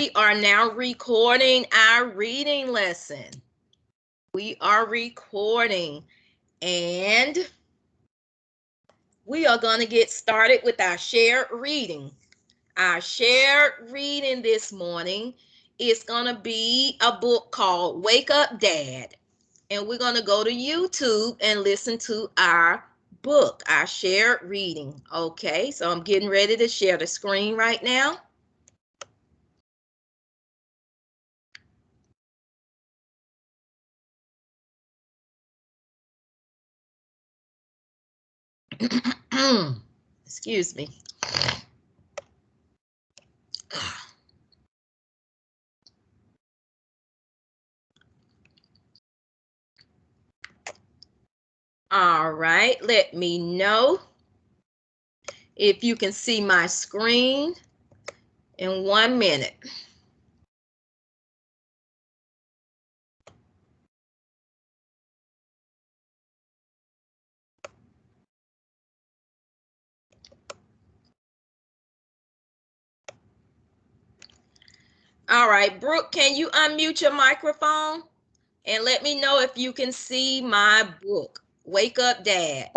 We are now recording our reading lesson. We are recording and we are going to get started with our shared reading. Our shared reading this morning is going to be a book called Wake Up Dad. And we're going to go to YouTube and listen to our book, our shared reading. Okay, so I'm getting ready to share the screen right now. Excuse me. All right, let me know if you can see my screen in 1 minute. All right, Brooke, can you unmute your microphone and let me know if you can see my book, Wake Up Dad?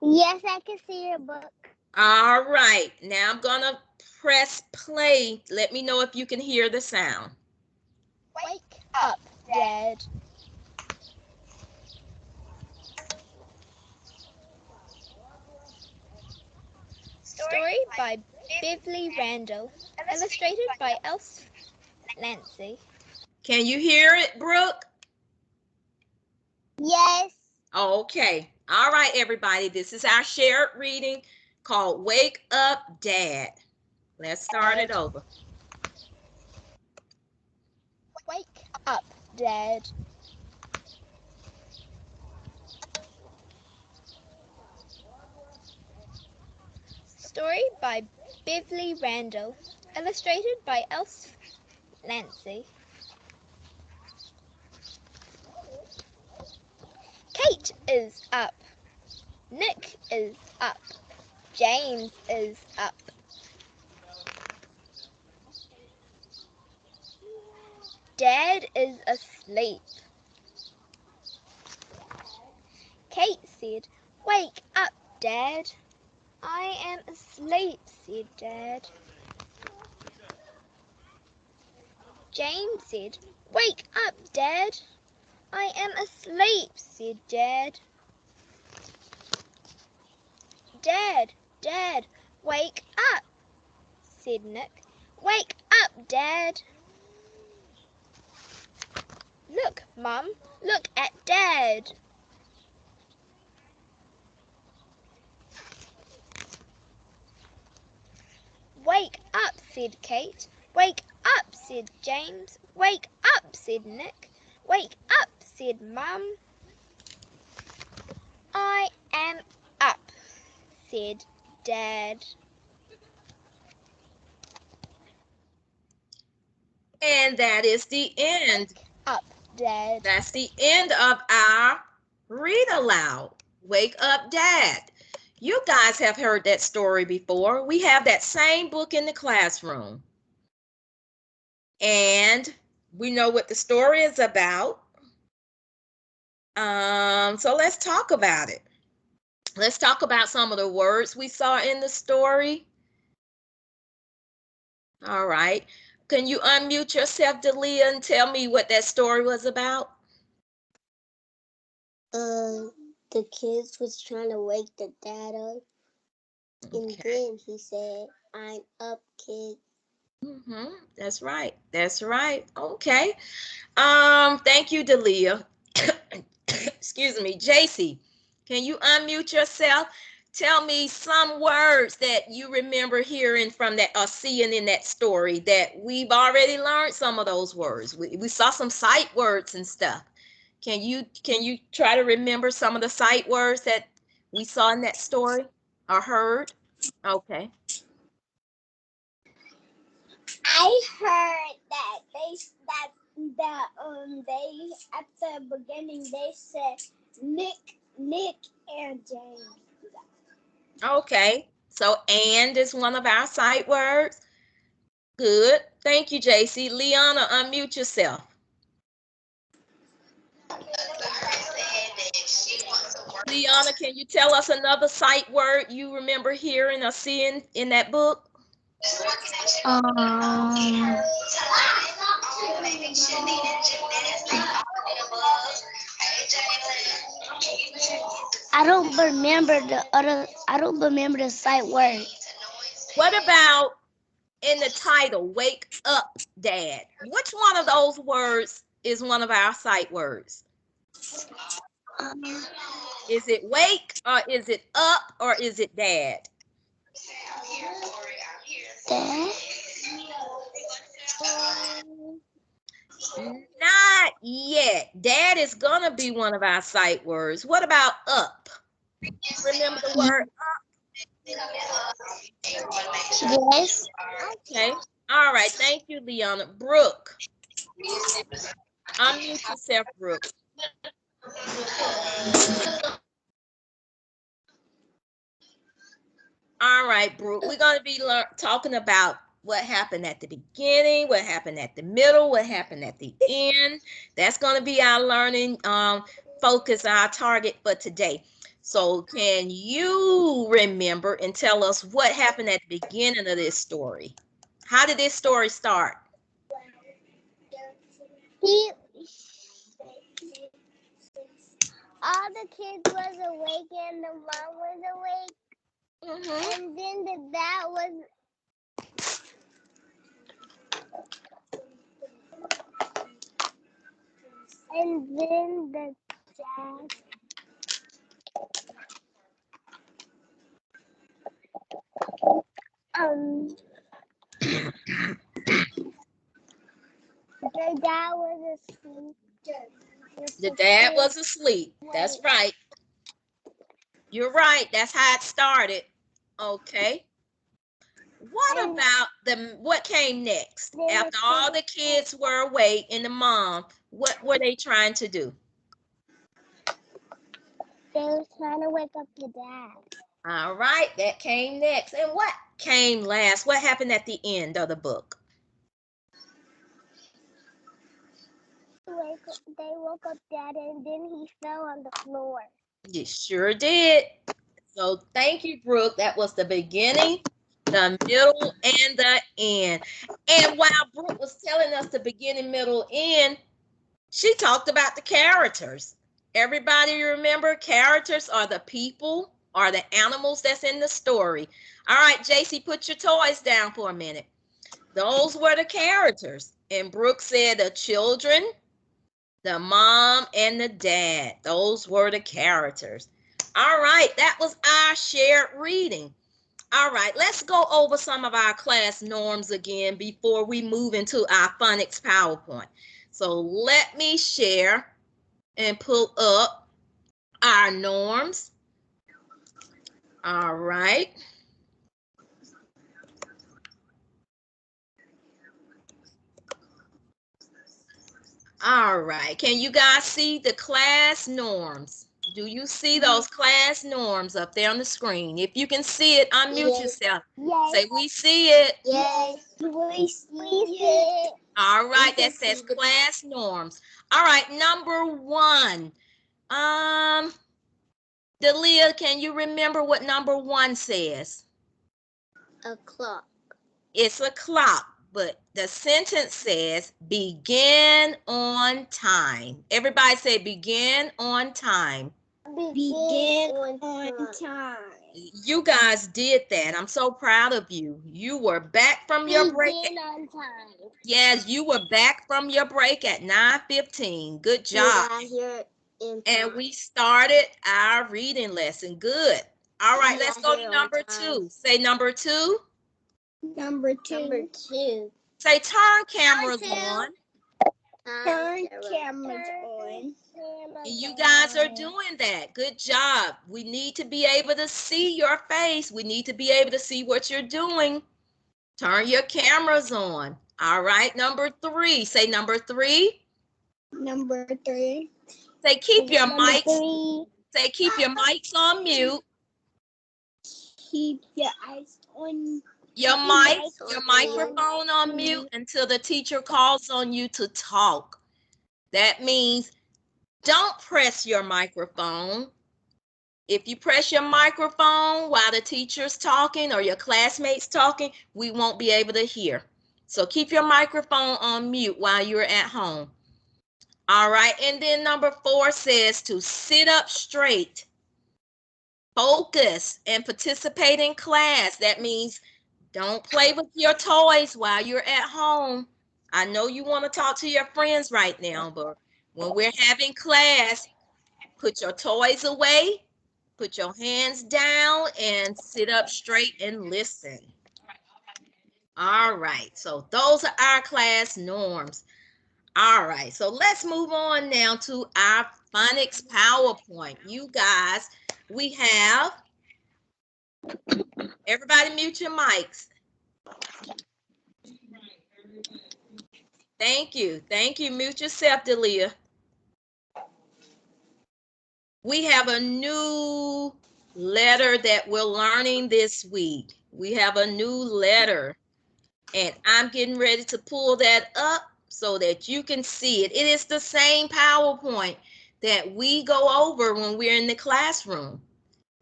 Yes, I can see your book. All right, now I'm gonna press play. Let me know if you can hear the sound. Wake up, Dad. Story by Beverly Randall, illustrated by Else Nancy. Can you hear it, Brooke? Yes. Okay. All right, everybody. This is our shared reading called Wake Up Dad. Let's start it over. Wake up, Dad. Story by Beverly Randall, illustrated by Else Nancy. Kate is up. Nick is up. James is up. Dad is asleep. Kate said, "Wake up, Dad." "I am asleep," said Dad. James said, "Wake up, Dad." "I am asleep," said Dad. Dad, wake up," said Nick. "Wake up, Dad." "Look, Mum, look at Dad." "Wake up," said Kate. "Wake up," said James. "Wake up," said Nick. "Wake up," said Mum. "I am up," said Dad. And that is the end. Wake up, Dad. That's the end of our read aloud. Wake Up Dad. You guys have heard that story before. We have that same book in the classroom. And we know what the story is about. So let's talk about it. Let's talk about some of the words we saw in the story. All right. Can you unmute yourself, Delia, and tell me what that story was about? The kids was trying to wake the dad up. And then he said, "I'm up, kid." That's right. That's right. Okay. Thank you, Delia. Excuse me, JC. Can you unmute yourself? Tell me some words that you remember hearing from that or seeing in that story that we've already learned some of those words. We saw some sight words and stuff. Can you try to remember some of the sight words that we saw in that story or heard? Okay. I heard that they at the beginning they said Nick, and James. Okay. So and is one of our sight words. Good. Thank you, JC. Liana, unmute yourself. Liana, can you tell us another sight word you remember hearing or seeing in that book? Um, I don't remember the sight word. What about in the title, Wake Up, Dad? Which one of those words is one of our sight words? Is it wake or is it up or is it dad? Dad? Not yet. Dad is gonna be one of our sight words. What about up? Remember the word? Yes. Okay. All right. Thank you, Leona. Brooke, unmute yourself, Brooke. All right, Brooke. We're going to be talking about what happened at the beginning, what happened at the middle, what happened at the end. That's going to be our learning focus, our target for today. So can you remember and tell us what happened at the beginning of this story? How did this story start? All the kids was awake and the mom was awake, and then the dad was. And then the dad. The dad was asleep. The dad was asleep. That's right. You're right. That's how it started. Okay. What about what came next? After all the kids were awake and the mom, what were they trying to do? They were trying to wake up the dad. All right, that came next. And what came last? What happened at the end of the book? They woke up dad and then he fell on the floor. You sure did. So thank you, Brooke. That was the beginning, the middle, and the end. And while Brooke was telling us the beginning, middle, end, she talked about the characters. Everybody remember characters are the people or the animals that's in the story. All right, JC, put your toys down for a minute. Those were the characters. And Brooke said the children, the mom, and the dad. Those were the characters. All right, that was our shared reading. All right, let's go over some of our class norms again before we move into our phonics PowerPoint. So let me share and pull up our norms. All right. All right. Can you guys see the class norms? Do you see those class norms up there on the screen? If you can see it, unmute yourself. Yes. Say, we see it. Yes. We see it. All right. That says class norms. All right. Number one. Delia, can you remember what number one says? A clock. It's a clock, but the sentence says begin on time. Everybody say begin on time. Begin on time. You guys did that. I'm so proud of you. You were back from your break. Begin on time. Yes, you were back from your break at 9:15. Good job. And we started our reading lesson. Good. All right, let's go to number two. Say number two. Number two. Say turn cameras on. Turn cameras on. You guys are doing that. Good job. We need to be able to see your face. We need to be able to see what you're doing. Turn your cameras on. All right, number three. Say number three. Number three. Say keep your mics. Say keep your mics on mute. Keep your eyes on. Your microphone on mute until the teacher calls on you to talk. That means don't press your microphone. If you press your microphone while the teacher's talking or your classmates talking, we won't be able to hear. So keep your microphone on mute while you're at home. All right, and then number 4 says to sit up straight, focus, and participate in class. That means don't play with your toys while you're at home. I know you want to talk to your friends right now, but when we're having class, put your toys away, put your hands down, and sit up straight and listen. All right, so those are our class norms. All right, so let's move on now to our phonics PowerPoint. You guys, we have, everybody mute your mics. Thank you. Thank you. Mute yourself, Delia. We have a new letter that we're learning this week. We have a new letter, and I'm getting ready to pull that up so that you can see it. It is the same PowerPoint that we go over when we're in the classroom.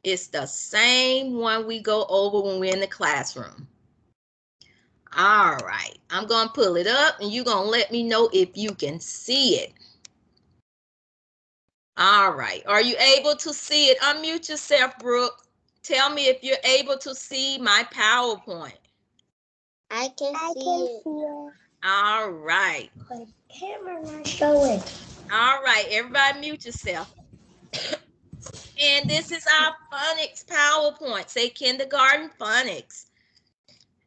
It's the same one we go over when we're in the classroom. All right, I'm going to pull it up and you're going to let me know if you can see it. All right, are you able to see it? Unmute yourself, Brooke. Tell me if you're able to see my PowerPoint. I can see it. All right. The camera not showing. All right, everybody mute yourself. And this is our phonics PowerPoint. Say kindergarten phonics.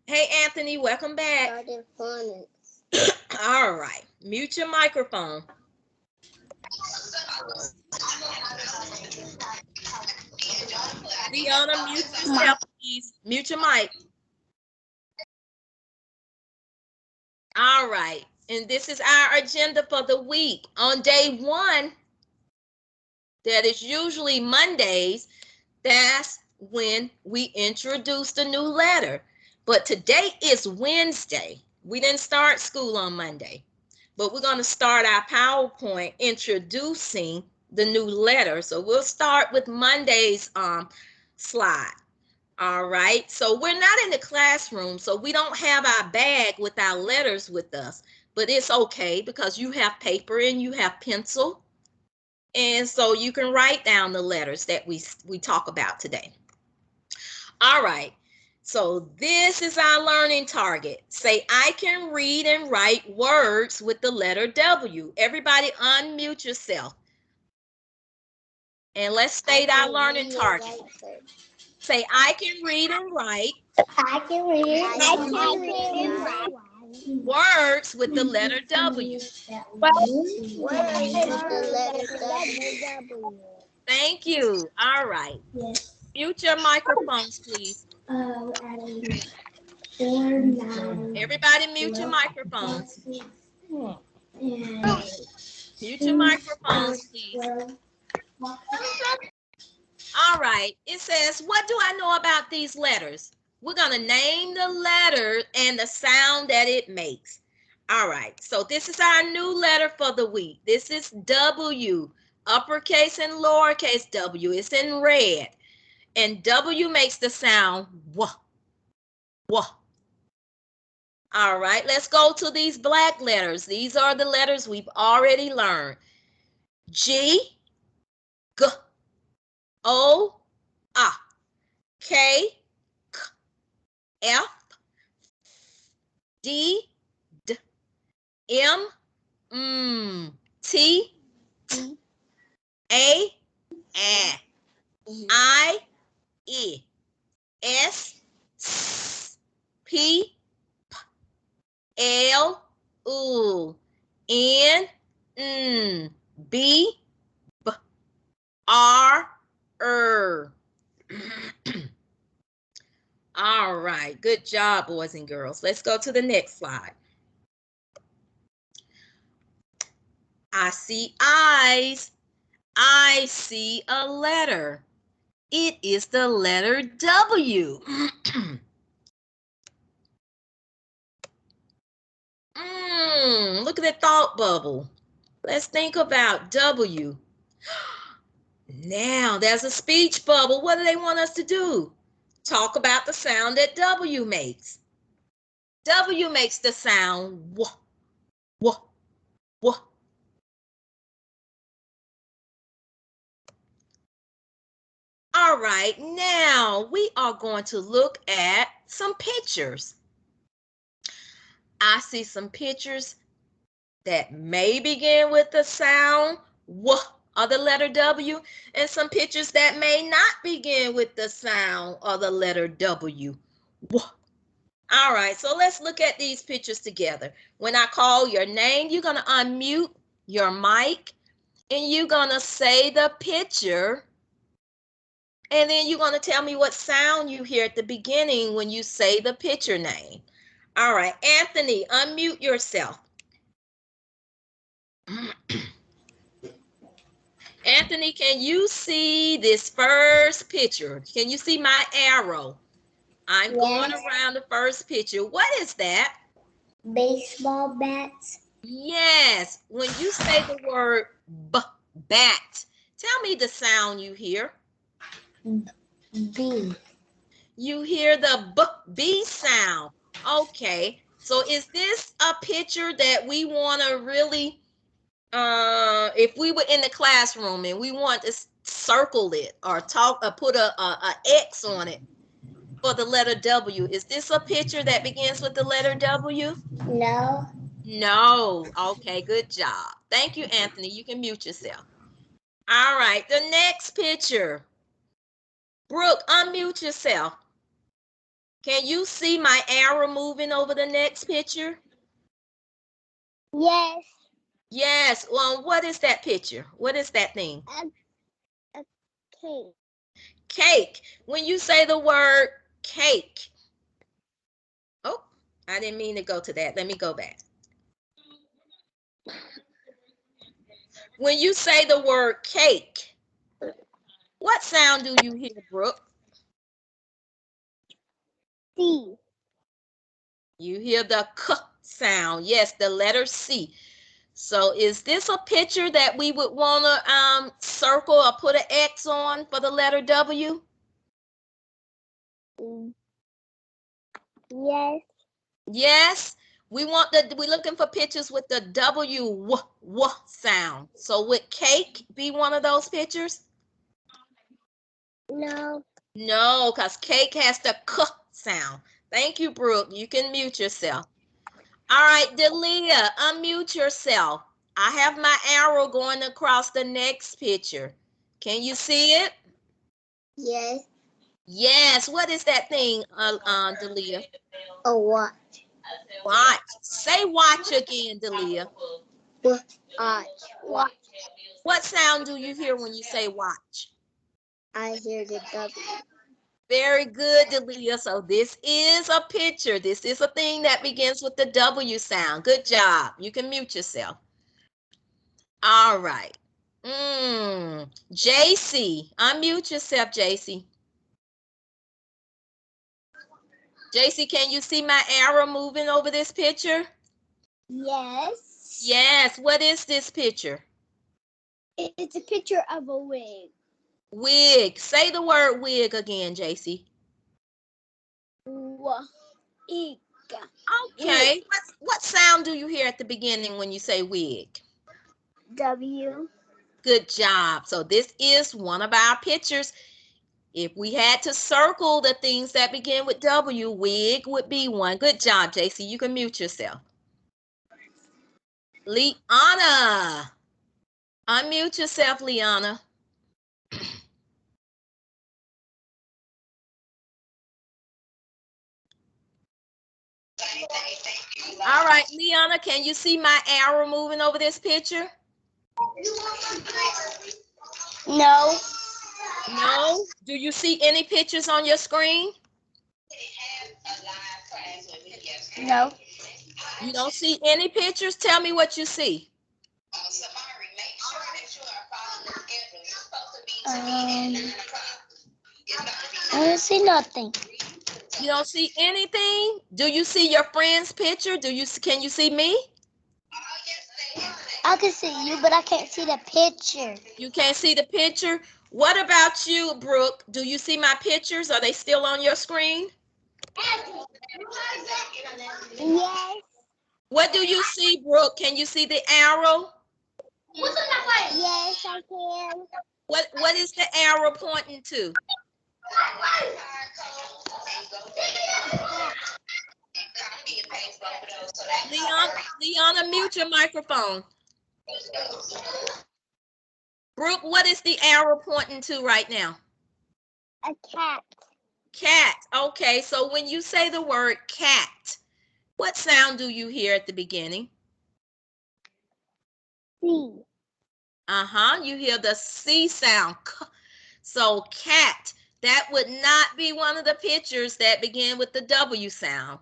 Hey, Anthony, welcome back. Phonics. All right, mute your microphone. Leona, mute yourself, please. Mute your mic. All right, and this is our agenda for the week. On day 1, that is usually Mondays, that's when we introduce the new letter. But today is Wednesday. We didn't start school on Monday, but we're going to start our PowerPoint introducing the new letter. So we'll start with Monday's slide. All right, so we're not in the classroom, so we don't have our bag with our letters with us, but it's okay because you have paper and you have pencil, and so you can write down the letters that we talk about today. All right, so this is our learning target. Say, I can read and write words with the letter W. Everybody unmute yourself. And let's state our learning target. Say, I can read and write. I can read and write. Words with the letter W. Words with the letter W. Thank you. All right. Mute your microphones, please. Everybody mute your microphones. Mute your microphones, please. All right, it says, what do I know about these letters? We're going to name the letter and the sound that it makes. All right, so this is our new letter for the week. This is W, uppercase and lowercase w. It's in red. And W makes the sound W, W. All right, let's go to these black letters. These are the letters we've already learned. G, G, O, A, K, K, F, D, D, M, T, T, A, I, E, S, S, P, P, L, U, N, B, B, R, All right, good job, boys and girls. Let's go to the next slide. I see eyes. I see a letter. It is the letter W. look at the thought bubble. Let's think about W. Now there's a speech bubble. What do they want us to do? Talk about the sound that W makes. W makes the sound wah, wah, wah. All right, now we are going to look at some pictures. I see some pictures that may begin with the sound W or the letter W, and some pictures that may not begin with the sound or the letter W. W. All right, so let's look at these pictures together. When I call your name, you're going to unmute your mic, and you're going to say the picture, and then you're going to tell me what sound you hear at the beginning when you say the picture name. All right, Anthony, unmute yourself. Anthony, can you see this first picture? Can you see my arrow? I'm going around the first picture. What is that? Baseball bats. Yes. When you say the word bat, tell me the sound you hear. B. You hear the B sound. Okay. So is this a picture that we want to really, if we were in the classroom and we want to circle it or put a X on it for the letter W, is this a picture that begins with the letter W? No. No. Okay, good job. Thank you, Anthony. You can mute yourself. All right, the next picture. Brooke, unmute yourself. Can you see my arrow moving over the next picture? Yes. Yes. Well, what is that picture? What is that thing? A cake. Cake. When you say the word cake. Oh, I didn't mean to go to that. Let me go back. When you say the word cake, what sound do you hear, Brooke? C. You hear the K sound. Yes, the letter C. So is this a picture that we would want to circle or put an X on for the letter W? Yes. Yes. We're looking for pictures with the W sound. So would cake be one of those pictures? No. No, because cake has the K sound. Thank you, Brooke. You can mute yourself. All right, Delia, unmute yourself. I have my arrow going across the next picture. Can you see it? Yes. Yes. What is that thing, Delia? A watch. Watch. Say watch again, Delia. Watch. Watch. What sound do you hear when you say watch? I hear the W. Very good, Delia. So this is a picture. This is a thing that begins with the W sound. Good job. You can mute yourself. All right. JC, unmute yourself, JC. JC, can you see my arrow moving over this picture? Yes. Yes. What is this picture? It's a picture of a wig. Wig. Say the word wig again, JC. Wig. Okay. What sound do you hear at the beginning when you say wig? W. Good job. So this is one of our pictures. If we had to circle the things that begin with W, wig would be one. Good job, JC. You can mute yourself. Liana. Unmute yourself, Liana. All right, Liana, can you see my arrow moving over this picture? No. No? Do you see any pictures on your screen? No. You don't see any pictures? Tell me what you see. I don't see nothing. You don't see anything? Do you see your friend's picture? Can you see me? I can see you, but I can't see the picture. You can't see the picture? What about you, Brooke? Do you see my pictures? Are they still on your screen? Yes. What do you see, Brooke? Can you see the arrow? Yes, I can. What is the arrow pointing to? Leon, unmute your microphone. Brooke, what is the arrow pointing to right now? A cat. Cat. Okay, so when you say the word cat, what sound do you hear at the beginning? C. You hear the C sound. So cat, that would not be one of the pictures that begin with the W sound.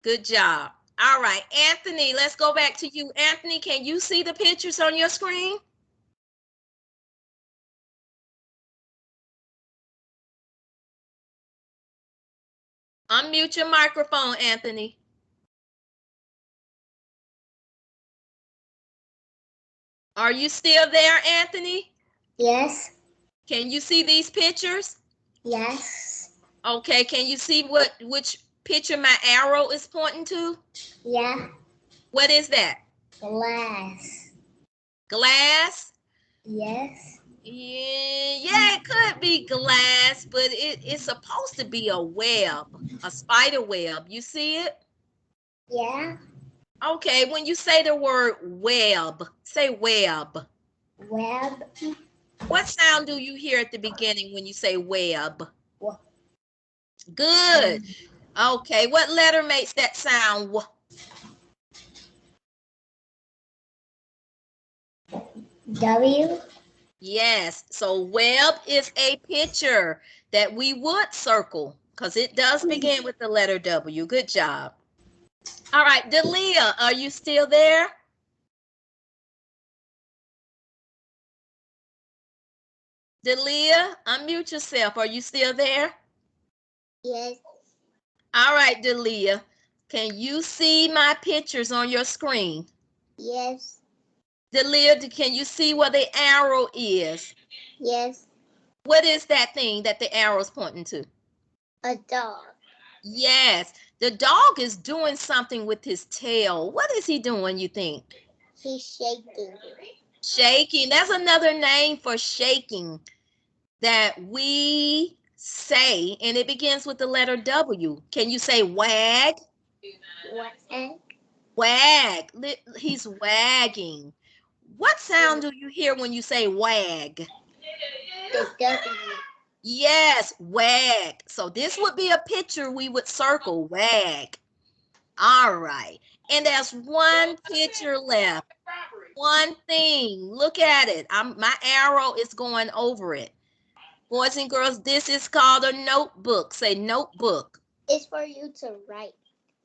Good job. All right, Anthony, let's go back to you. Anthony, can you see the pictures on your screen? Unmute your microphone, Anthony. Are you still there, Anthony? Yes. Can you see these pictures? Yes. Okay, can you see which picture my arrow is pointing to? Yeah. What is that? Glass. Glass? Yes. Yeah, it could be glass, but it's supposed to be a web, a spider web. You see it? Yeah. Okay, when you say the word web, say web. Web. What sound do you hear at the beginning when you say web? What? Good. Okay, what letter makes that sound? W. Yes, so web is a picture that we would circle because it does begin with the letter W. Good job. All right, Delia, are you still there? Delia, unmute yourself. Are you still there? Yes. All right, Delia, can you see my pictures on your screen? Yes. Delia, can you see where the arrow is? Yes. What is that thing that the arrow is pointing to? A dog. Yes, the dog is doing something with his tail. What is he doing, you think? He's shaking. Shaking. That's another name for shaking that we say, and it begins with the letter W. Can you say wag? Wag. Wag. He's wagging. What sound do you hear when you say wag? The W. Yes, wag. So this would be a picture we would circle, wag. All right. And there's one picture left. One thing. Look at it. My arrow is going over it. Boys and girls, this is called a notebook. Say notebook. It's for you to write.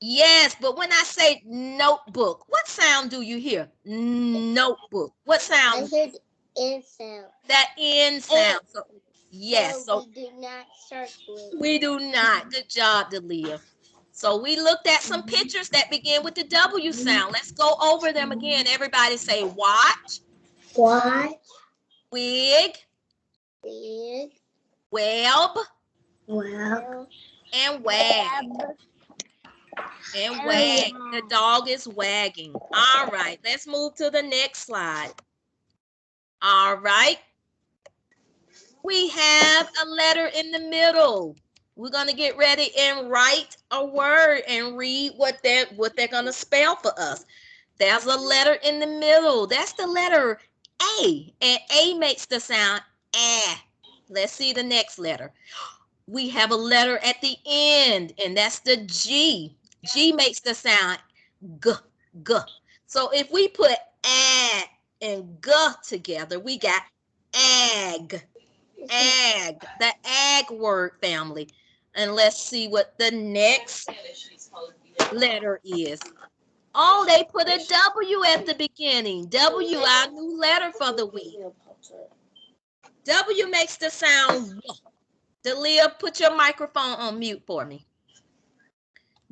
Yes, but when I say notebook, what sound do you hear? Notebook. What sound? I heard the N sound. That N sound. So, yes. So we do not circle it. we do not. Good job, Delia. So we looked at some pictures that begin with the W sound. Let's go over them again. Everybody say watch. Watch. Wig. Wig. Web. Well. And wag. And wag. The dog is wagging. All right. Let's move to the next slide. All right. We have a letter in the middle. We're going to get ready and write a word and read what they're going to spell for us. There's a letter in the middle. That's the letter A. And A makes the sound A. Let's see the next letter. We have a letter at the end, and that's the G. G makes the sound G, G. So if we put A and G together, we got ag. Ag, the ag word family. And let's see what the next letter is. Oh, they put a W at the beginning. W, our new letter for the week. W makes the sound W. Delia, put your microphone on mute for me.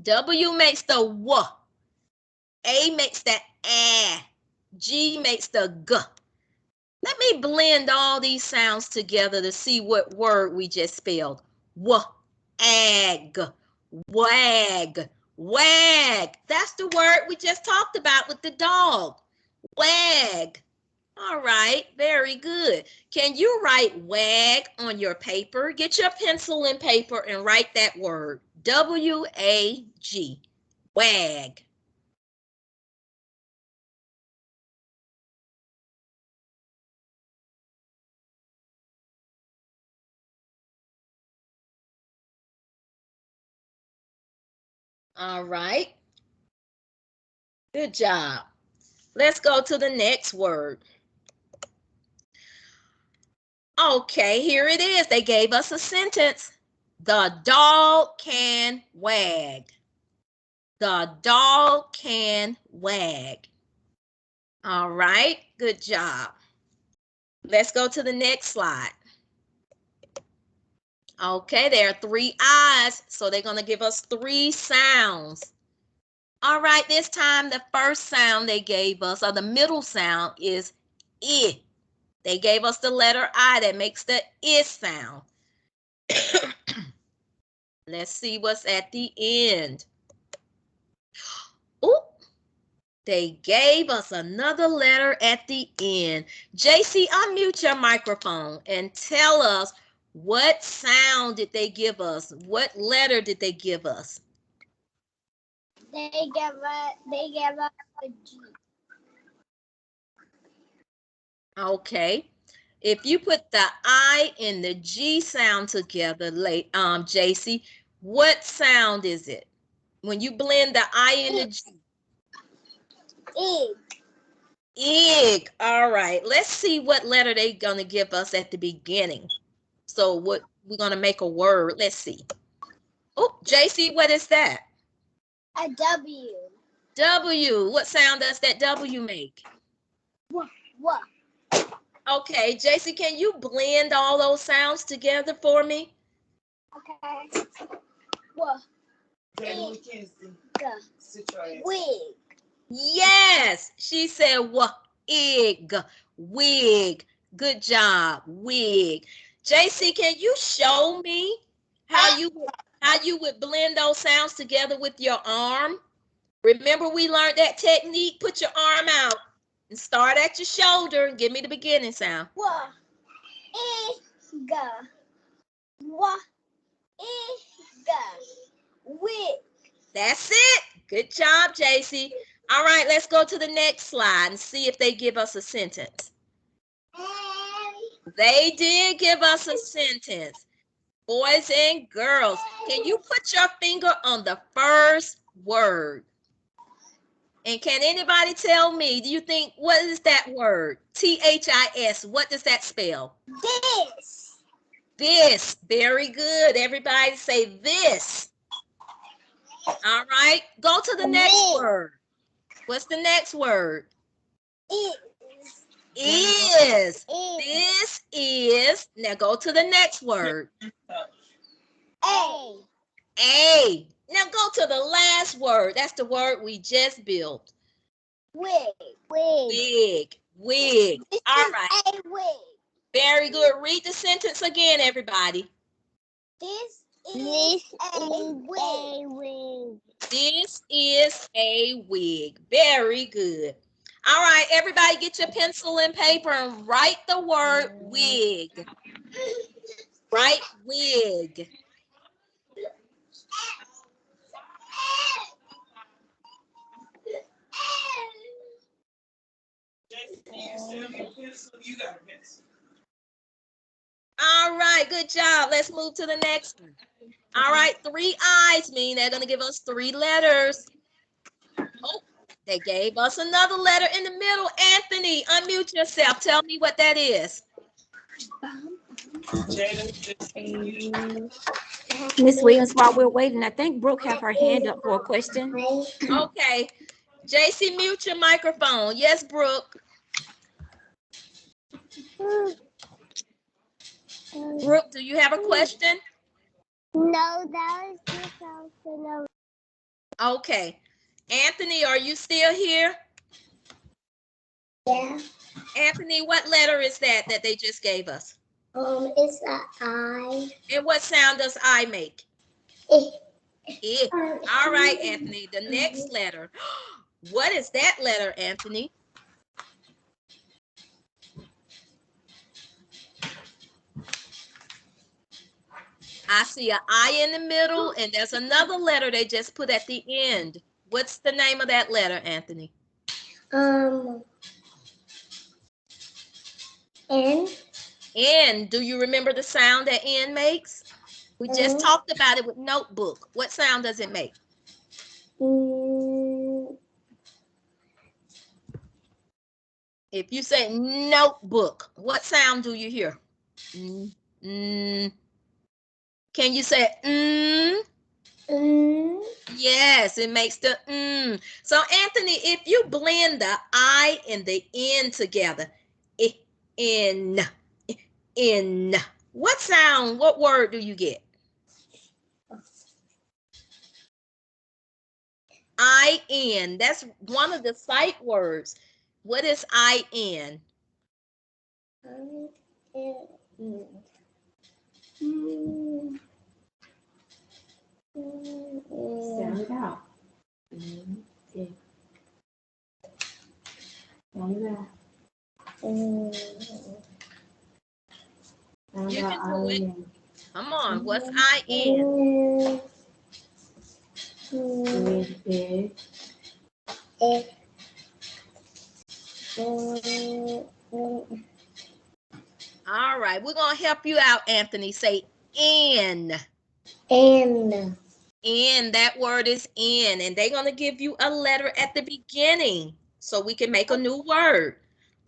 W makes the W. A makes that A. G makes the G. Let me blend all these sounds together to see what word we just spelled. W-ag, wag, wag. That's the word we just talked about with the dog. Wag. All right, very good. Can you write wag on your paper? Get your pencil and paper and write that word. W-A-G, wag. All right, good job. Let's go to the next word. Okay, here it is. They gave us a sentence. The dog can wag. The dog can wag. All right, good job. Let's go to the next slide. Okay, there are 3 eyes, so they're going to give us 3 sounds. All right, this time the first sound they gave us, or the middle sound, is I. They gave us the letter I that makes the I sound. Let's see what's at the end. Oh, they gave us another letter at the end. JC, unmute your microphone and tell us what sound did they give us? What letter did they give us? They gave us a G. Okay. If you put the I and the G sound together, JC, what sound is it? When you blend the I and the G. Egg. Egg. All right. Let's see what letter they're going to give us at the beginning. So what we're going to make a word. Let's see. Oh, JC, what is that? A W. W. What sound does that W make? What? Okay, JC, can you blend all those sounds together for me? Okay. What? Wig. Yes, she said wig, wig. Good job, wig. JC, can you show me how you would blend those sounds together with your arm? Remember we learned that technique? Put your arm out and start at your shoulder and give me the beginning sound. What? Egg. What? Egg. Wig. That's it. Good job, JC. All right, let's go to the next slide and see if they give us a sentence. They did give us a sentence. Boys and girls, can you put your finger on the first word? And can anybody tell me, do you think, what is that word? T-H-I-S, what does that spell? This. This, very good. Everybody say this. All right, go to the next word. What's the next word? Is. This is. Now go to the next word. A. A. Now go to the last word. That's the word we just built. Wig. Wig. Wig. All right. A wig. Very good. Read the sentence again, everybody. This is a wig. This is a wig. Very good. All right, everybody get your pencil and paper and write the word wig. Write wig. All right, good job. Let's move to the next one. All right, 3 eyes mean they're going to give us 3 letters. Oh, they gave us another letter in the middle. Anthony, unmute yourself. Tell me what that is. Miss Williams, while we're waiting, I think Brooke have her hand up for a question. Okay. JC, mute your microphone. Yes, Brooke. Brooke, do you have a question? No, that was just something. Okay. Anthony, are you still here? Yeah. Anthony, what letter is that they just gave us? It's a I. And what sound does I make? Eh. Eh. All right, Anthony, the next letter. What is that letter, Anthony? I see an I in the middle, and there's another letter they just put at the end. What's the name of that letter, Anthony? N. N. Do you remember the sound that N makes? We just talked about it with notebook. What sound does it make? If you say notebook, what sound do you hear? Can you say Yes, it makes the So Anthony, if you blend the I and the N together, in, what sound, what word do you get? I-N. That's one of the sight words. What is I-N? Sound it out. Sound it out. You can do it. Come on, what's I-N? All right, we're going to help you out, Anthony. Say N. N. N, that word is N, and they're going to give you a letter at the beginning so we can make a new word.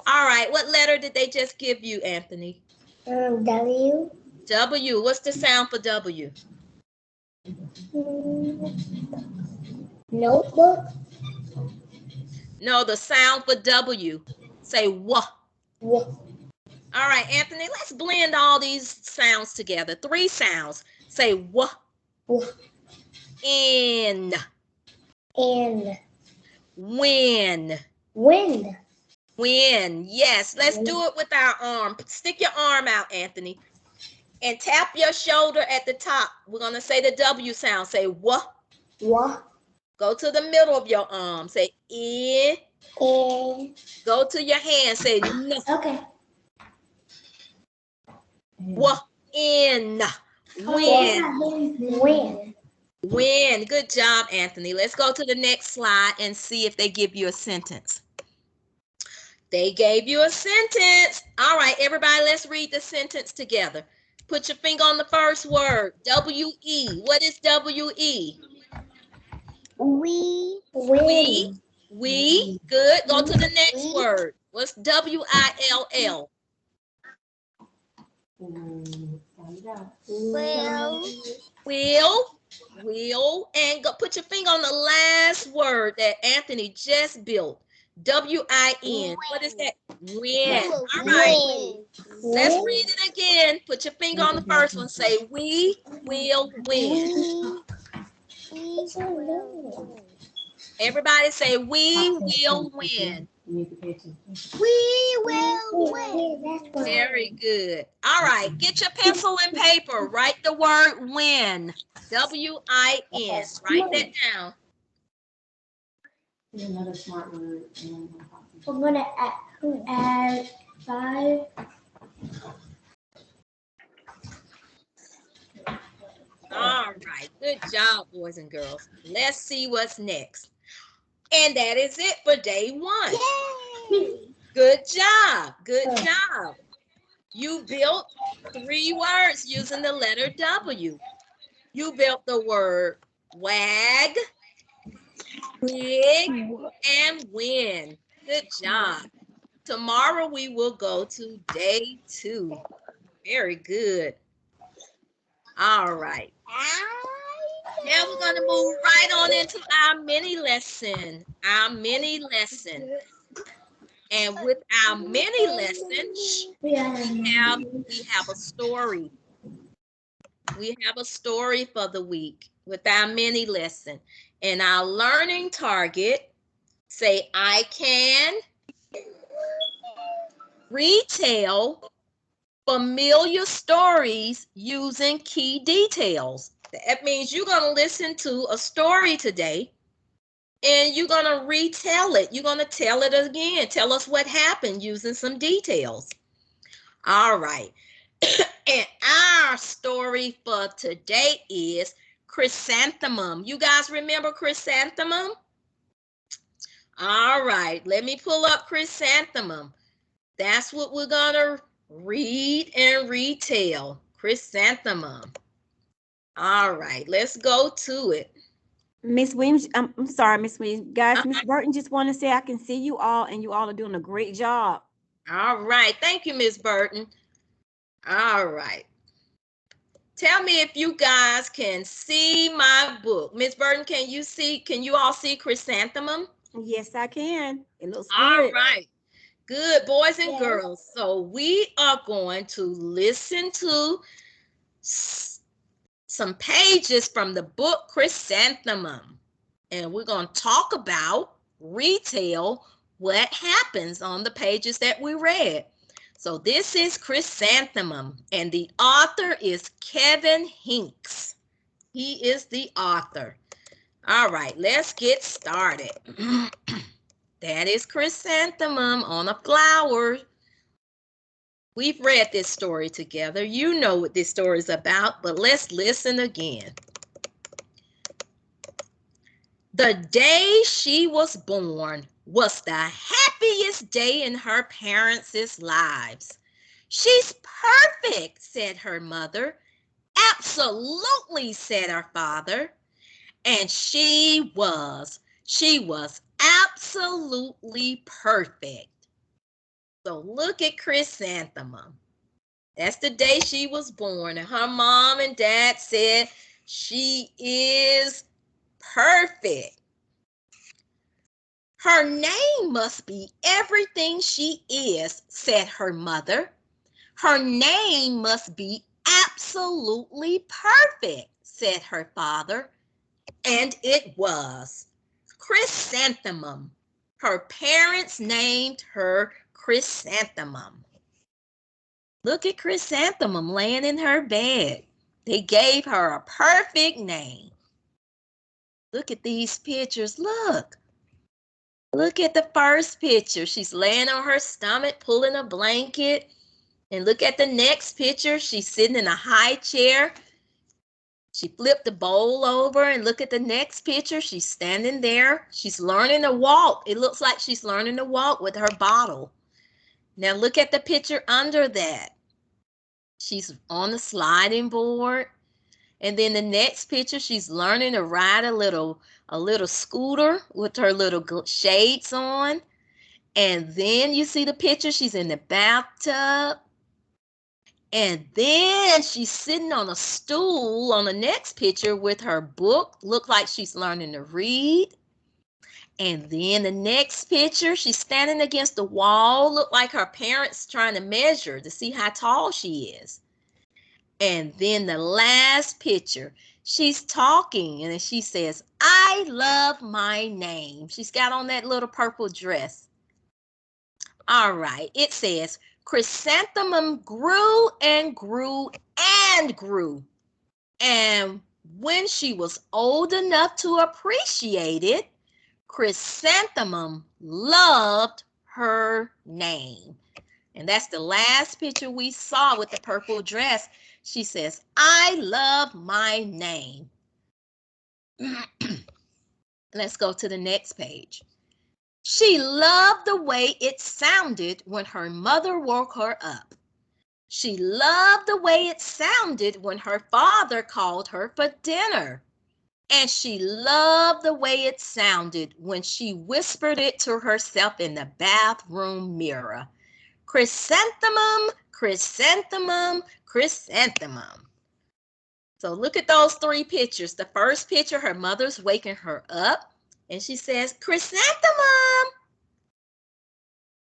All right, what letter did they just give you, Anthony? W. W. What's the sound for W? Notebook. No, the sound for W. Say W. W. All right, Anthony, let's blend all these sounds together. 3 sounds. Say W. W. N. N. When. Wind. When. Yes, let's do it with our arm. Stick your arm out, Anthony. And tap your shoulder at the top. We're going to say the W sound. Say W. W. Go to the middle of your arm. Say in. N. Go to your hand. Say no. Okay. W. In. When. When. When. Good job, Anthony. Let's go to the next slide and see if they give you a sentence. They gave you a sentence. All right, everybody, let's read the sentence together. Put your finger on the first word. W-E. What is W-E? We. We. Good. Go to the next word. What's W-I-L-L? Will. And go put your finger on the last word that Anthony just built. W-I-N. What is that? Win. All right. Let's read it again. Put your finger on the first one. Say, we will win. Everybody say, we will win. We will win. Very good. All right. Get your pencil and paper. Write the word win. W-I-N. Write that down. Another smart word. I'm gonna add 5. All right. Good job, boys and girls. Let's see what's next. And that is it for day 1. Yay! Good job. Good job. You built 3 words using the letter W. You built the word wag, wig, and win. Good job. Tomorrow we will go to day 2. Very good. All right. Now we're going to move right on into our mini lesson. And with our mini lesson, we have a story. We have a story for the week with our mini lesson. And our learning target, say I can retell familiar stories using key details. That means you're going to listen to a story today and you're going to retell it. You're going to tell it again. Tell us what happened using some details. All right. And our story for today is chrysanthemum. You guys remember chrysanthemum? All right. Let me pull up chrysanthemum. That's what we're going to read and retell. Chrysanthemum. All right. Let's go to it. Miss Williams, I'm sorry, Miss Williams. Guys, Miss Burton just want to say I can see you all and you all are doing a great job. All right. Thank you, Miss Burton. All right. Tell me if you guys can see my book. Miss Burton, can you all see chrysanthemum? Yes, I can. It looks All good. right. Good, boys and Yes. girls. So we are going to listen to some pages from the book Chrysanthemum. And we're going to talk about retell what happens on the pages that we read. So this is Chrysanthemum, and the author is Kevin Hinks. He is the author. All right, let's get started. That is Chrysanthemum on a flower. We've read this story together. You know what this story is about, but let's listen again. The day she was born was the happiest day in her parents' lives. She's perfect, said her mother. Absolutely, said her father. And she was absolutely perfect. So look at Chrysanthemum. That's the day she was born. And her mom and dad said she is perfect. Her name must be everything she is, said her mother. Her name must be absolutely perfect, said her father. And it was. Chrysanthemum. Her parents named her Chrysanthemum. Look at Chrysanthemum laying in her bed. They gave her a perfect name. Look at these pictures. Look. Look at the first picture. She's laying on her stomach, pulling a blanket. And look at the next picture. She's sitting in a high chair. She flipped the bowl over, and look at the next picture. She's standing there. She's learning to walk. It looks like she's learning to walk with her bottle. Now look at the picture under that. She's on the sliding board. And then the next picture, she's learning to ride a little scooter with her little shades on. And then you see the picture, she's in the bathtub. And then she's sitting on a stool on the next picture with her book. Look like she's learning to read. And then the next picture, she's standing against the wall. Look like her parents trying to measure to see how tall she is. And then the last picture, she's talking and she says, I love my name. She's got on that little purple dress. All right, it says, Chrysanthemum grew and grew and grew. And when she was old enough to appreciate it, Chrysanthemum loved her name. And that's the last picture we saw with the purple dress. She says, I love my name. Let's go to the next page. She loved the way it sounded when her mother woke her up. She loved the way it sounded when her father called her for dinner. And she loved the way it sounded when she whispered it to herself in the bathroom mirror. Chrysanthemum, chrysanthemum, chrysanthemum. So look at those three pictures. The first picture, her mother's waking her up. And she says, chrysanthemum.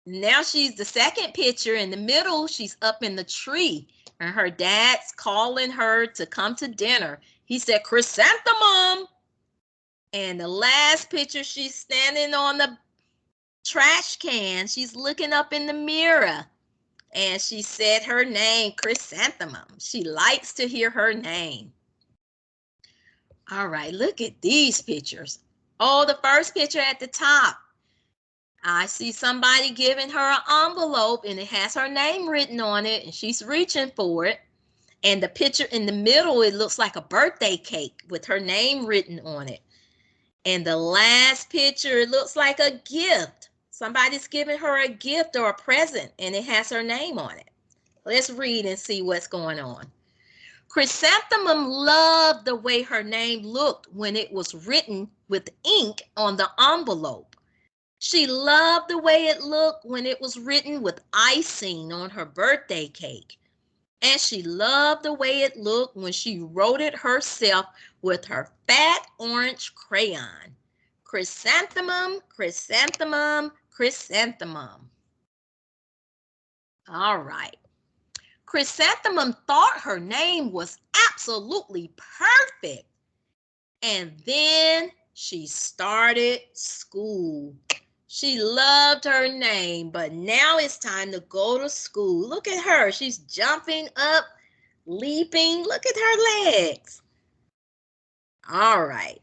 Now she's the second picture in the middle. She's up in the tree and her dad's calling her to come to dinner. He said, chrysanthemum. And the last picture, she's standing on the trash can. She's looking up in the mirror. And she said her name, Chrysanthemum. She likes to hear her name. All right, look at these pictures. Oh, the first picture at the top. I see somebody giving her an envelope and it has her name written on it and she's reaching for it. And the picture in the middle, it looks like a birthday cake with her name written on it. And the last picture, it looks like a gift. Somebody's giving her a gift or a present and it has her name on it. Let's read and see what's going on. Chrysanthemum loved the way her name looked when it was written with ink on the envelope. She loved the way it looked when it was written with icing on her birthday cake. And she loved the way it looked when she wrote it herself with her fat orange crayon. Chrysanthemum, chrysanthemum, chrysanthemum. All right. Chrysanthemum thought her name was absolutely perfect. And then she started school. She loved her name, but now it's time to go to school. Look at her. She's jumping up, leaping. Look at her legs. All right.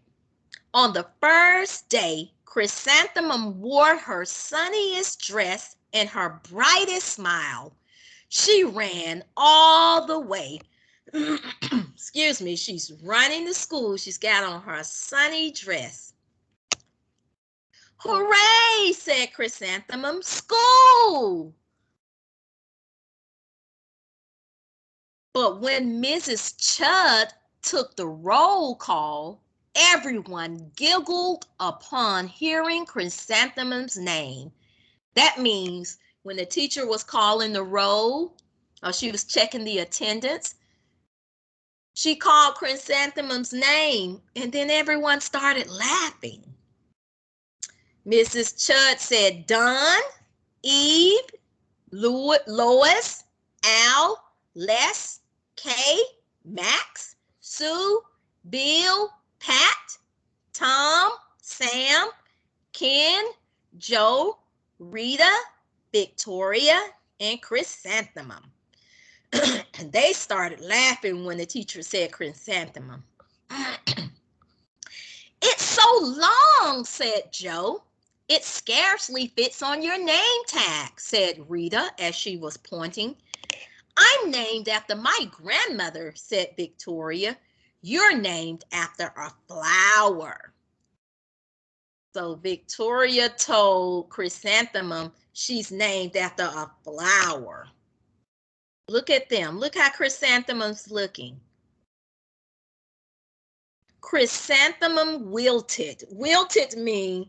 On the first day, Chrysanthemum wore her sunniest dress and her brightest smile. She ran all the way. Excuse me, she's running to school. She's got on her sunny dress. Hooray, said Chrysanthemum, school! But when Mrs. Chud took the roll call, everyone giggled upon hearing Chrysanthemum's name. That means when the teacher was calling the roll, or she was checking the attendance, she called Chrysanthemum's name, and then everyone started laughing. Mrs. Chud said, Don, Eve, Lois, Al, Les, Kay, Max, Sue, Bill, Pat, Tom, Sam, Ken, Joe, Rita, Victoria, and Chrysanthemum. They started laughing when the teacher said Chrysanthemum. It's so long, said Joe. It scarcely fits on your name tag, said Rita as she was pointing. I'm named after my grandmother, said Victoria. You're named after a flower. So Victoria told Chrysanthemum she's named after a flower. Look at them. Look how Chrysanthemum's looking. Chrysanthemum wilted. Wilted means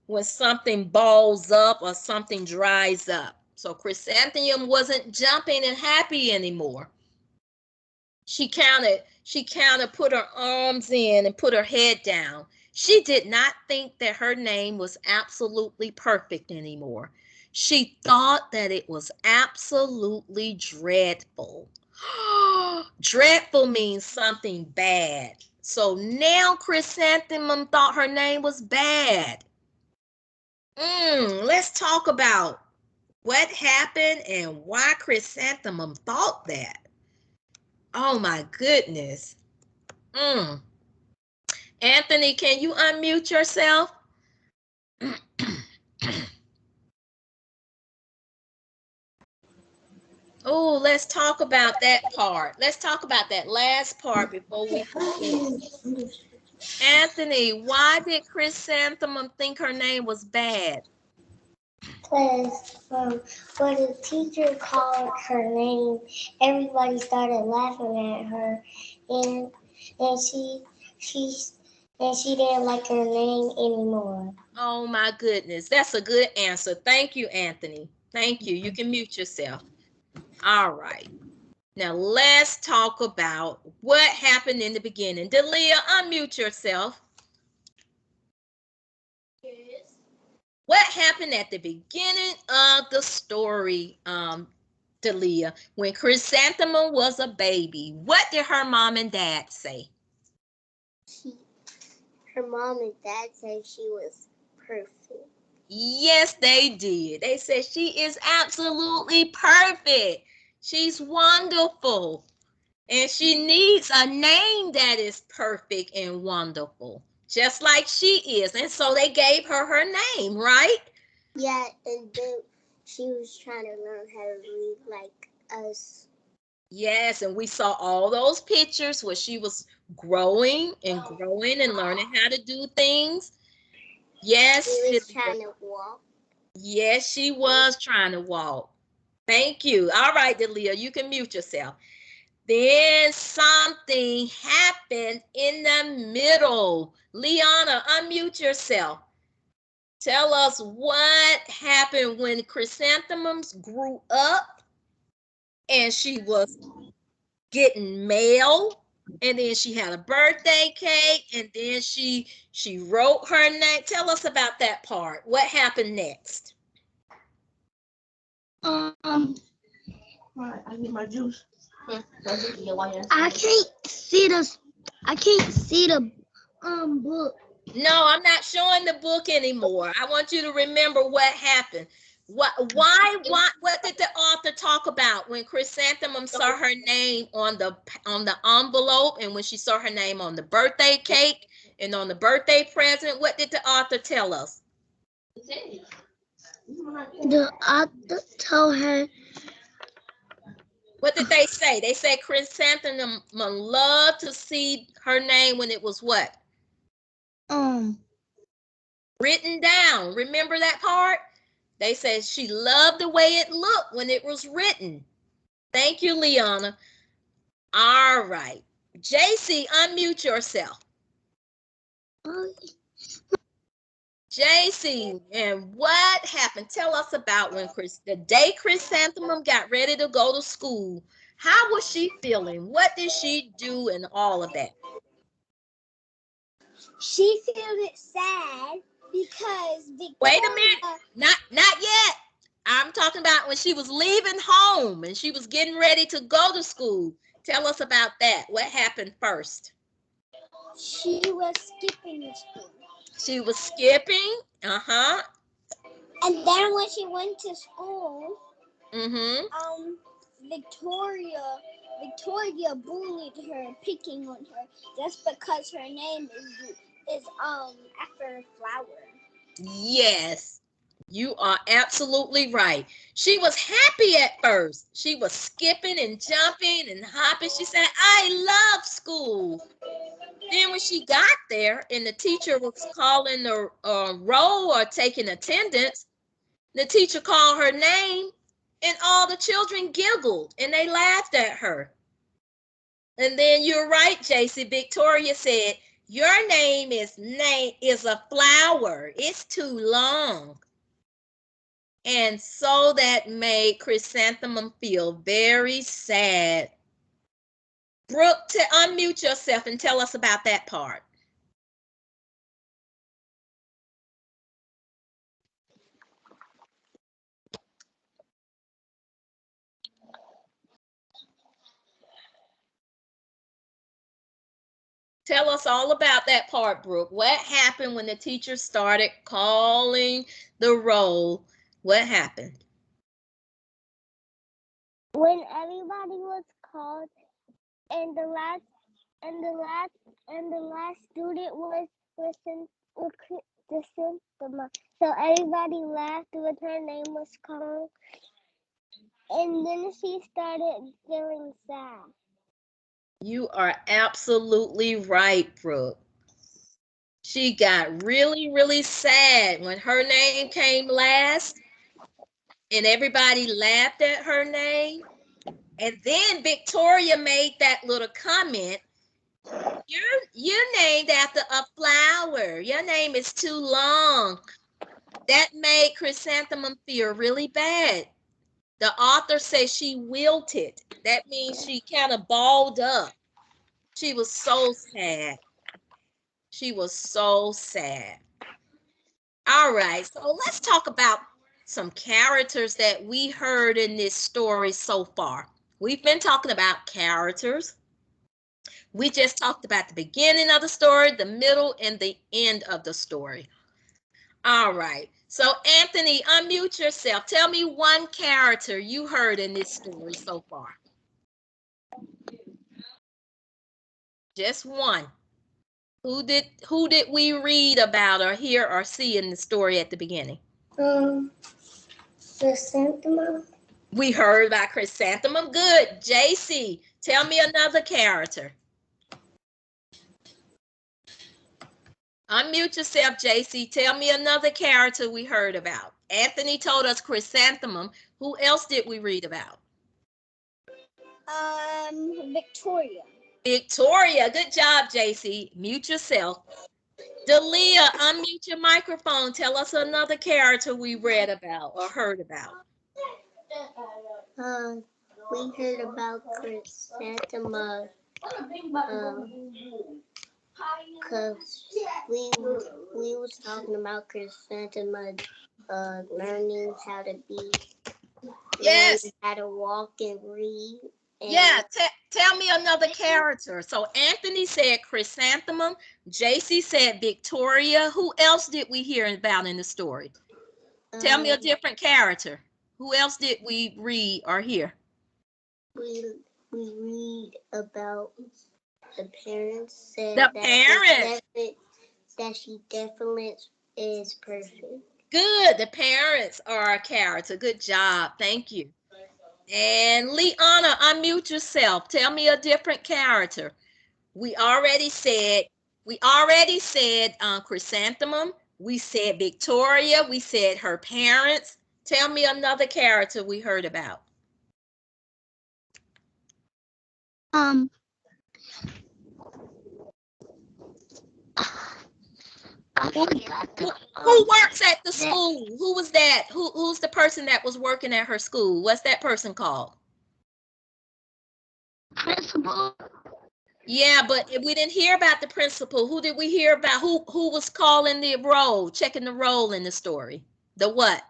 when something balls up or something dries up. So Chrysanthemum wasn't jumping and happy anymore. She counted, put her arms in and put her head down. She did not think that her name was absolutely perfect anymore. She thought that it was absolutely dreadful. Dreadful means something bad. So now Chrysanthemum thought her name was bad. Let's talk about what happened and why Chrysanthemum thought that. Oh my goodness. Anthony, can you unmute yourself? Oh, let's talk about that part. Let's talk about that last part before we forget. Anthony, why did Chrysanthemum think her name was bad? Because when the teacher called her name, everybody started laughing at her, and she didn't like her name anymore. Oh my goodness, that's a good answer. Thank you, Anthony. Thank you. You can mute yourself. All right. Now let's talk about what happened in the beginning. Delia, unmute yourself. Yes. What happened at the beginning of the story, Delia, when Chrysanthemum was a baby? What did her mom and dad say? Her mom and dad said she was perfect. Yes, they did. They said she is absolutely perfect. She's wonderful. And she needs a name that is perfect and wonderful, just like she is. And so they gave her name, right? Yeah, and then she was trying to learn how to read like us. Yes, and we saw all those pictures where she was growing and learning how to do things. Yes, She was Delia. trying to walk. Yes, she was trying to walk. Thank you. All right, Delia, you can mute yourself. Then something happened in the middle. Liana, unmute yourself. Tell us what happened when chrysanthemums grew up and she was getting mail, and then she had a birthday cake, and then she wrote her name. Tell us about that part. What happened next? Um, I need my juice. I can't see the. I can't see the book. No, I'm not showing the book anymore. I want you to remember what happened. What did the author talk about when Chrysanthemum saw her name on the envelope, and when she saw her name on the birthday cake and on the birthday present? What did the author tell us? The author told her. What did they say? They said Chrysanthemum loved to see her name when it was what? Um. Written down. Remember that part? They said she loved the way it looked when it was written. Thank you, Liana. All right. JC, unmute yourself. JC, and what happened? Tell us about when the day Chrysanthemum got ready to go to school. How was she feeling? What did she do and all of that? She felt sad because Wait a minute. Not yet. I'm talking about when she was leaving home and she was getting ready to go to school. Tell us about that. What happened first? She was skipping school. She was skipping. Uh-huh. And then when she went to school, Mm-hmm. Victoria bullied her, picking on her just because her name is after a flower. Yes. You are absolutely right. She was happy at first. She was skipping and jumping and hopping. She said, I love school. Then when she got there and the teacher was calling the roll or taking attendance, the teacher called her name and all the children giggled and they laughed at her. And then you're right, JC. Victoria said, your name is a flower. It's too long. And so that made Chrysanthemum feel very sad. Brooke, to unmute yourself and tell us about that part. Tell us all about that part, Brooke. What happened when the teacher started calling the roll? What happened? When everybody was called and the last student was Chrysanthemum. So everybody laughed when her name was called, and then she started feeling sad. You are absolutely right, Brooke. She got really, really sad when her name came last and everybody laughed at her name. And then Victoria made that little comment. You're named after a flower. Your name is too long. That made Chrysanthemum feel really bad. The author says she wilted. That means she kind of balled up. She was so sad. She was so sad. All right, so let's talk about some characters that we heard in this story so far. We've been talking about characters. We just talked about the beginning of the story, the middle, and the end of the story. All right. So, Anthony, unmute yourself. Tell me one character you heard in this story so far. Just one. Who did we read about or hear or see in the story at the beginning? Chrysanthemum. We heard about Chrysanthemum. Good. JC, tell me another character. Unmute yourself, JC. Tell me another character we heard about. Anthony told us Chrysanthemum. Who else did we read about? Victoria. Victoria. Good job, JC. Mute yourself. Dalia, unmute your microphone. Tell us another character we read about or heard about. We heard about Chrysanthemum. Cause we was talking about Chrysanthemum learning how to be, Yes. learning how to walk and read. And yeah, tell me another character. So Anthony said Chrysanthemum. JC said Victoria. Who else did we hear about in the story? Tell me a different character. Who else did we read or hear? We read about the parents said The parents. That she definitely is perfect. Good. The parents are a character. Good job. Thank you. And Liana, unmute yourself. Tell me a different character. We already said Chrysanthemum. We said Victoria. We said her parents. Tell me another character we heard about. Who works at the school? Who was that? Who's the person that was working at her school? What's that person called? Principal. Yeah, but we didn't hear about the principal. Who did we hear about? Who was calling the roll, checking the roll in the story? The what?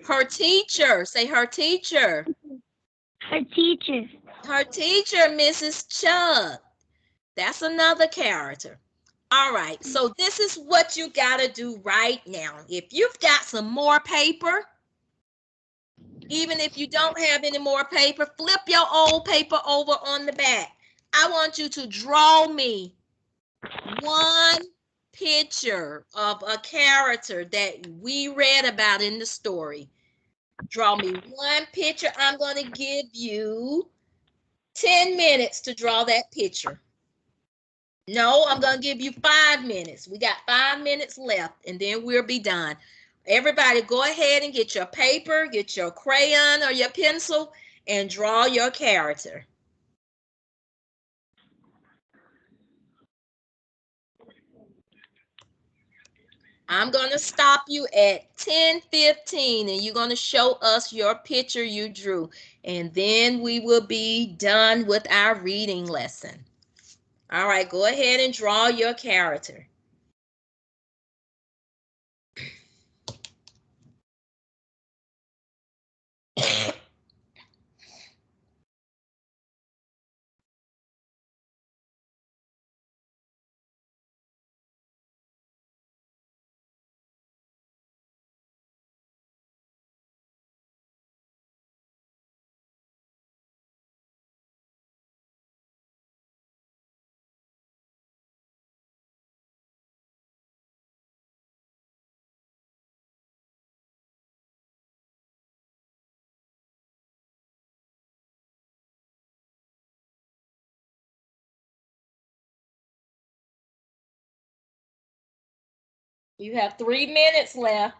Her teacher. Say her teacher. Her teacher. Her teacher, Mrs. Chubb. That's another character. All right, so this is what you got to do right now. If you've got some more paper, even if you don't have any more paper, flip your old paper over on the back. I want you to draw me one picture of a character that we read about in the story. Draw me one picture. I'm going to give you 10 minutes to draw that picture. No, I'm going to give you 5 minutes. We got 5 minutes left, and then we'll be done. Everybody go ahead and get your paper, get your crayon or your pencil, and draw your character. I'm going to stop you at 10:15, and you're going to show us your picture you drew, and then we will be done with our reading lesson. All right, go ahead and draw your character. You have 3 minutes left.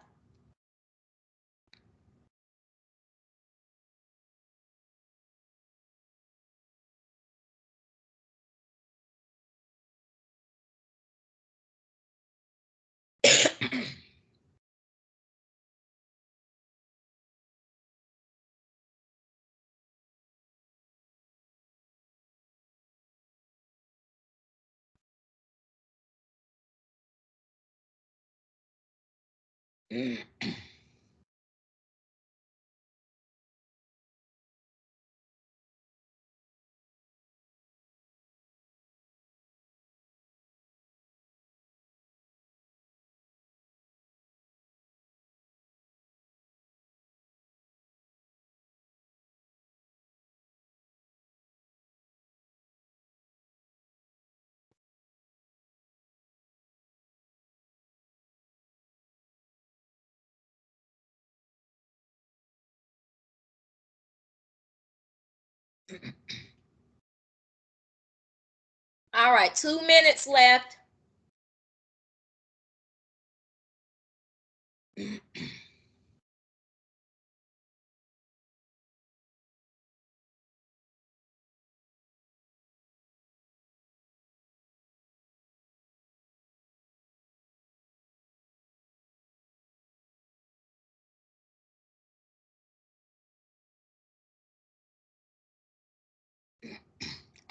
All right, 2 minutes left.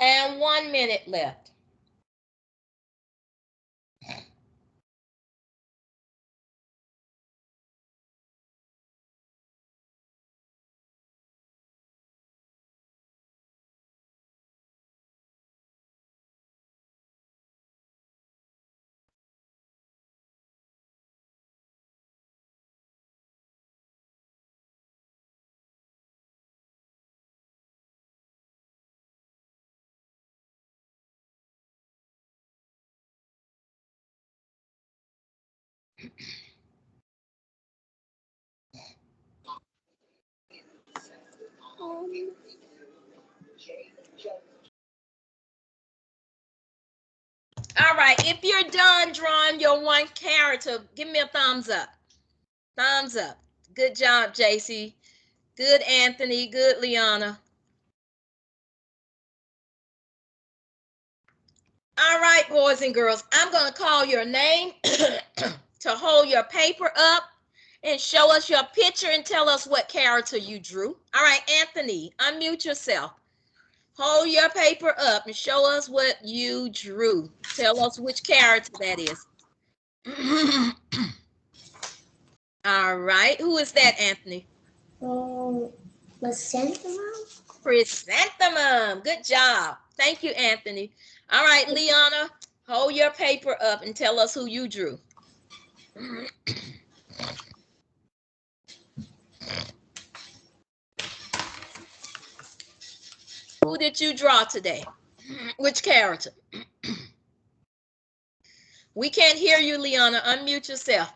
And 1 minute left. All right, if you're done drawing your one character, give me a thumbs up. Thumbs up. Good job, JC. Good, Anthony. Good, Liana. All right, boys and girls, I'm going to call your name to hold your paper up and show us your picture and tell us what character you drew. All right, Anthony, unmute yourself. Hold your paper up and show us what you drew. Tell us which character that is. All right, who is that, Anthony? Chrysanthemum. Chrysanthemum. Good job. Thank you, Anthony. All right, Liana, hold your paper up and tell us who you drew. Who did you draw today? Which character? We can't hear you, Liana. Unmute yourself.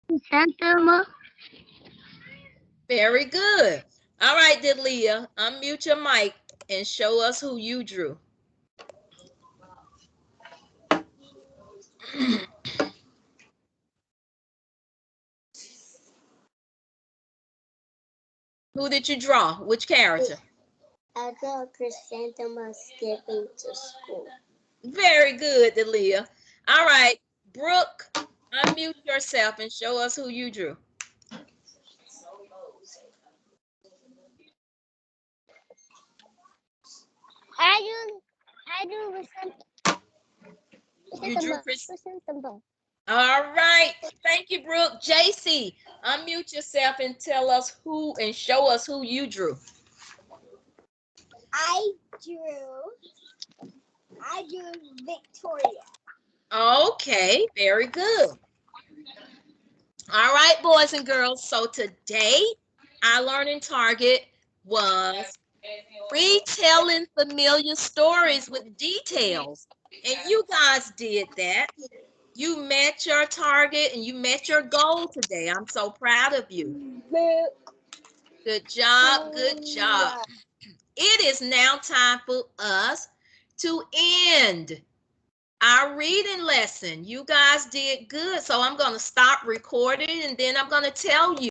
Chrysanthemum. Very good. All right, Delia, unmute your mic and show us who you drew. Who did you draw? Which character? I draw a chrysanthemum skipping to school. Very good, Delia. All right, Brooke, unmute yourself and show us who you drew. I drew You drew chrysanthemum. All right. Thank you, Brooke. JC, unmute yourself and tell us who and show us who you drew. I drew Victoria. Okay, very good. All right, boys and girls. So today, our learning target was retelling familiar stories with details. And you guys did that. You met your target and you met your goal today. I'm so proud of you. Good job. Good job. It is now time for us to end our reading lesson. You guys did good. So I'm going to stop recording and then I'm going to tell you